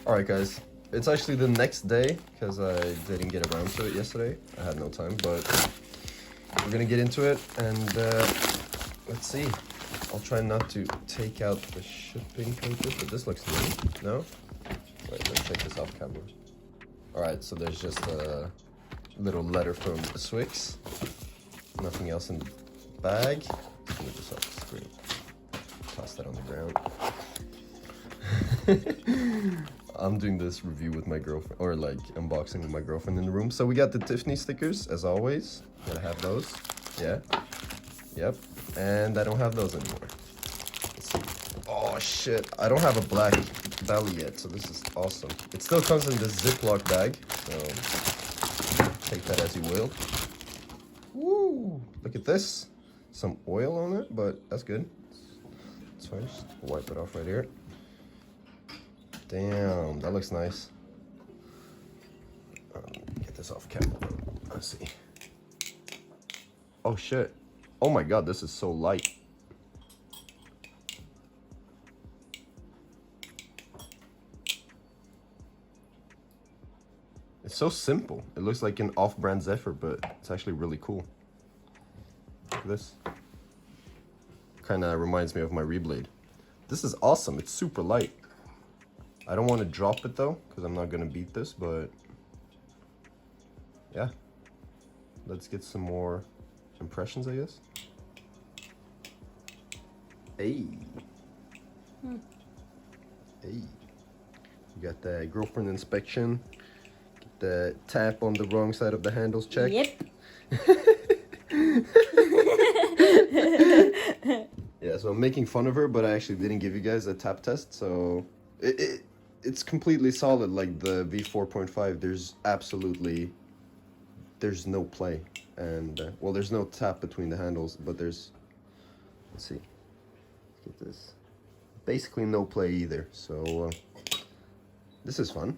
Alright guys, it's actually the next day because I didn't get around to it yesterday. I had no time, but we're gonna get into it and let's see. I'll try not to take out the shipping papers, but this looks new. No? Wait, let's take this off camera. Alright, so there's just a little letter from Svix. Nothing else in the bag. Move this off the screen. Toss that on the ground. I'm doing this review with my girlfriend, or like unboxing with my girlfriend in the room. So we got the Tiffany stickers, as always. Gotta have those. Yeah. Yep. And I don't have those anymore. Let's see. Oh shit. I don't have a black belly yet, so this is awesome. It still comes in this Ziploc bag, so take that as you will. Woo! Look at this. Some oil on it, but that's good. It's fine. Just wipe it off right here. Damn, that looks nice. Get this off camera. Let's see. Oh shit. Oh my god, this is so light. It's so simple. It looks like an off-brand Zephyr, but it's actually really cool. Look at this. Kind of reminds me of my Reblade. This is awesome. It's super light. I don't want to drop it though, because I'm not going to beat this, but yeah. Let's get some more impressions, I guess. Hey. Hey. You got the girlfriend inspection. Get the tap on the wrong side of the handles check. Yep. Yeah, so I'm making fun of her, but I actually didn't give you guys a tap test, so it's completely solid. Like the V4.5, there's no play, and well, there's no tap between the handles, but there's, let's see, get this, basically no play either. So this is fun.